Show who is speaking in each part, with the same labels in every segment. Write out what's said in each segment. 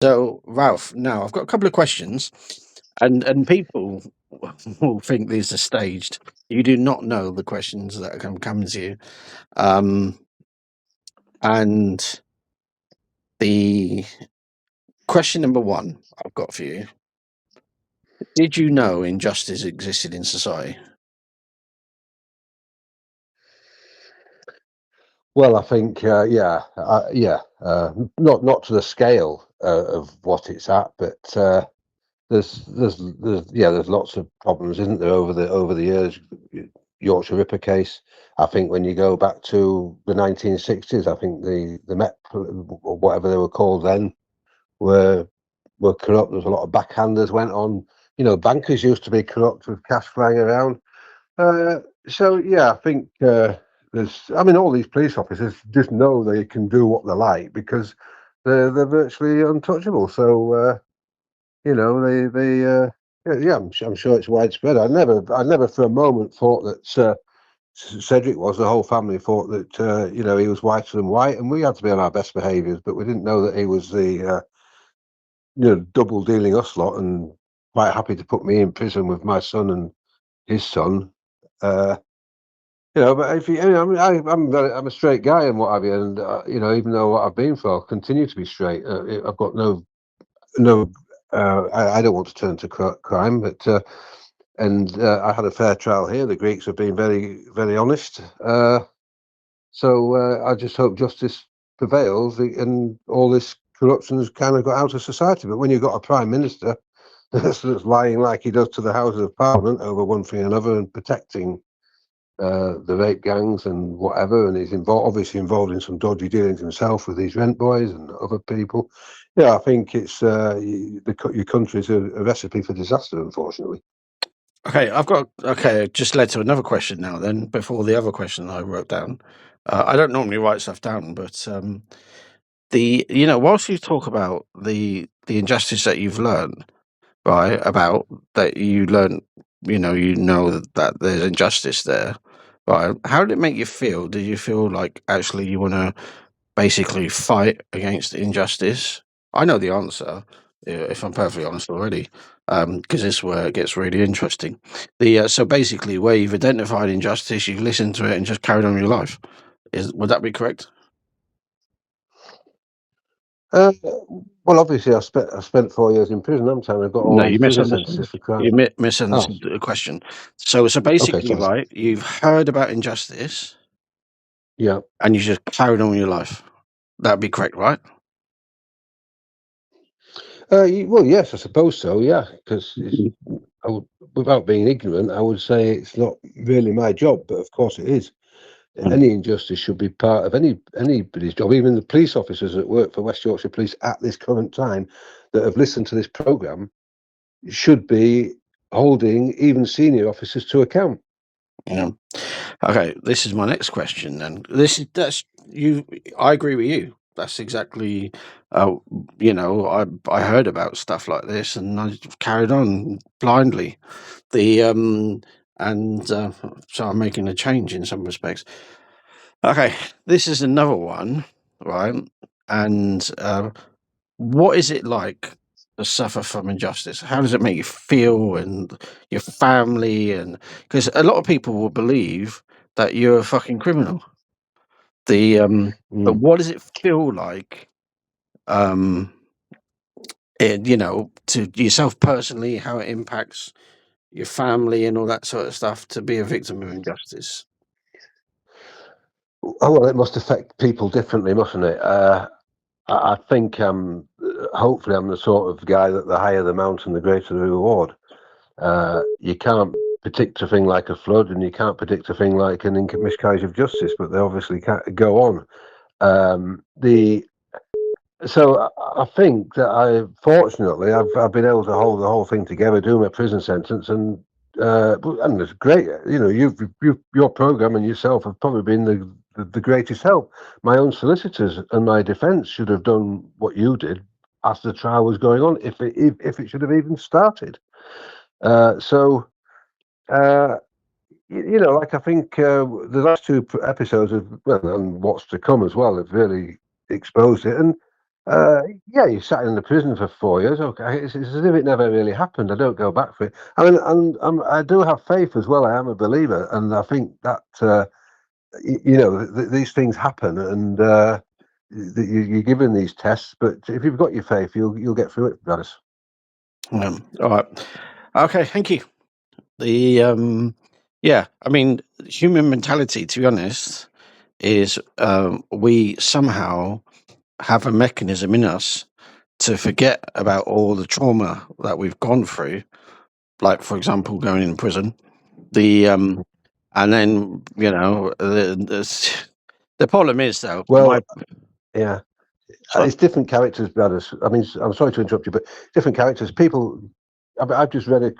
Speaker 1: So, Ralph, now I've got a couple of questions, and people will think these are staged. You do not know the questions that are coming to you. Um, and the question number one I've got for you: did you know injustice existed in society?
Speaker 2: Well, I think, not to the scale of what it's at, but there's lots of problems, isn't there, over the years. Yorkshire Ripper case. I think when you go back to the 1960s, I think the Met or whatever they were called then were corrupt. There was a lot of backhanders went on. Bankers used to be corrupt with cash flying around. So yeah, I think I mean, all these police officers just know they can do what they like because they're virtually untouchable. So I'm sure it's widespread. I never for a moment thought that Cedric was. The whole family thought that he was whiter than white, and we had to be on our best behaviours, but we didn't know that he was the double dealing us lot, and quite happy to put me in prison with my son and his son. Uh, but if I mean, I'm a straight guy and what have you, and even though what I've been for, I'll continue to be straight. I've got no. I don't want to turn to crime, but I had a fair trial here. The Greeks have been very, very honest. So I just hope justice prevails, and all this corruption has kind of got out of society. But when you've got a prime minister that's lying like he does to the Houses of Parliament over one thing and another and protecting the rape gangs and whatever, and he's obviously involved in some dodgy dealings himself with these rent boys and other people. Yeah, I think it's your country's a recipe for disaster, unfortunately.
Speaker 1: Okay, just led to another question now. Then before the other question I wrote down, I don't normally write stuff down, but whilst you talk about the injustice that you've learned, right, about that you learn, that there's injustice there, right? How did it make you feel? Did you feel like actually you want to basically fight against injustice? I know the answer, if I'm perfectly honest already, because this is where it gets really interesting. So basically, where you've identified injustice, you've listened to it and just carried on with your life. Would that be correct?
Speaker 2: Uh, well, obviously, I spent 4 years in prison. I've got all
Speaker 1: No,
Speaker 2: these
Speaker 1: you
Speaker 2: prison sentences
Speaker 1: misunderstood.
Speaker 2: for crime.
Speaker 1: You
Speaker 2: Oh,
Speaker 1: misunderstood the question. So
Speaker 2: okay,
Speaker 1: basically,
Speaker 2: sorry.
Speaker 1: right, you've heard about injustice
Speaker 2: Yeah.
Speaker 1: and you just carried on with your life. That'd be correct, right?
Speaker 2: Well, yes, I suppose so. Yeah, because
Speaker 1: Mhm.
Speaker 2: without being ignorant, I would say it's not really my job, but of course it is.
Speaker 1: Mm.
Speaker 2: Any injustice should be part of anybody's job. Even the police officers that work for West Yorkshire Police at this current time that have listened to this program should be holding even senior officers to account.
Speaker 1: Yeah. Okay, this is my next question, and that's you. I agree with you. That's exactly. Uh, I heard about stuff like this, and I just carried on blindly. The and So I'm making a change in some respects. Okay, this is another one, right? And what is it like to suffer from injustice? How does it make you feel and your family? And because a lot of people will believe that you're a fucking criminal. But
Speaker 2: Mm.
Speaker 1: what does it feel like? Um, to yourself personally, how it impacts your family and all that sort of stuff to be a victim of injustice.
Speaker 2: Oh, well, it must affect people differently, mustn't it? I think hopefully I'm the sort of guy that the higher the mountain, the greater the reward. You can't predict a thing like a flood, and you can't predict a thing like an miscarriage of justice, but they obviously can't go on. The So I think that fortunately I've been able to hold the whole thing together, do my prison sentence, and it's great. Your program and yourself have probably been the greatest help. My own solicitors and my defence should have done what you did as the trial was going on, if it should have even started. Uh, so uh, like I think the last two episodes of, well, and what's to come as well, have really exposed it. And Yeah, you sat in the prison for 4 years. Okay, it's as if it never really happened. I don't go back for it. I mean, and I do have faith as well. I am a believer, and I think that these things happen, and you're given these tests. But if you've got your faith, you'll get through it, Gladys.
Speaker 1: All right. Okay. Thank you. Yeah. I mean, human mentality, to be honest, is we somehow have a mechanism in us to forget about all the trauma that we've gone through. Like, for example, going in prison. The and then the problem is though.
Speaker 2: Well, yeah. It's different characters, brothers. I mean, I'm sorry to interrupt you, but different characters. People. I've just read a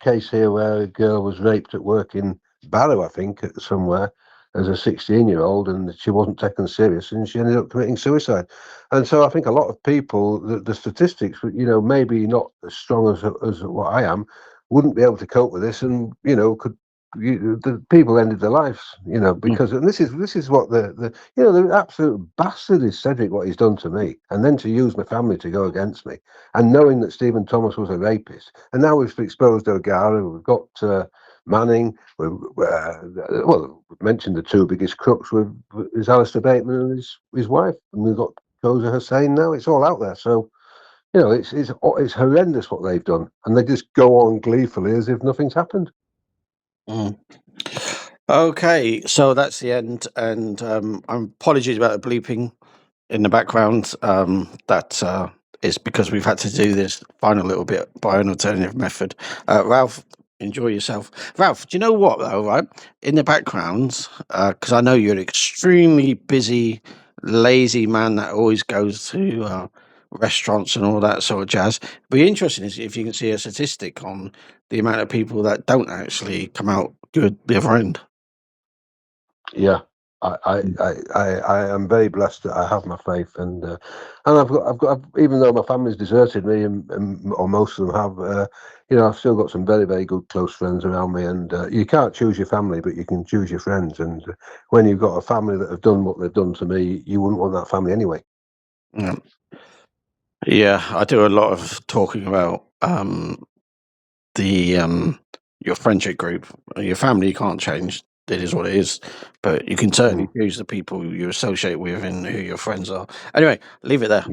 Speaker 2: case here where a girl was raped at work in Barrow, I think, somewhere, as a 16-year-old, and she wasn't taken serious, and she ended up committing suicide. And so I think a lot of people, the statistics, maybe not as strong as what I am, wouldn't be able to cope with this, and the people ended their lives, because and this is what the absolute bastard is Cedric, what he's done to me, and then to use my family to go against me, and knowing that Stephen Thomas was a rapist, and now we've exposed O'Gara, we've got Manning, we've mentioned the two biggest crooks is Alistair Bateman and his wife, and we've got Koza Hussain now. It's all out there, so it's horrendous what they've done, and they just go on gleefully as if nothing's happened.
Speaker 1: Okay, so that's the end, and apologies about the bleeping in the background. That is because we've had to do this final little bit by an alternative method. Ralph, enjoy yourself. Ralph, do you know what though? Right in the background, because I know you're an extremely busy, lazy man that always goes to restaurants and all that sort of jazz. Be interesting if you can see a statistic on the amount of people that don't actually come out good the other end.
Speaker 2: Yeah, I am very blessed that I have my faith, and I've even though my family's deserted me, or most of them have, I've still got some very, very good close friends around me, and you can't choose your family, but you can choose your friends, and when you've got a family that have done what they've done to me, you wouldn't want that family anyway.
Speaker 1: Yeah, I do a lot of talking about the your friendship group. Your family you can't change. It is what it is. But you can certainly choose the people you associate with and who your friends are. Anyway, leave it there.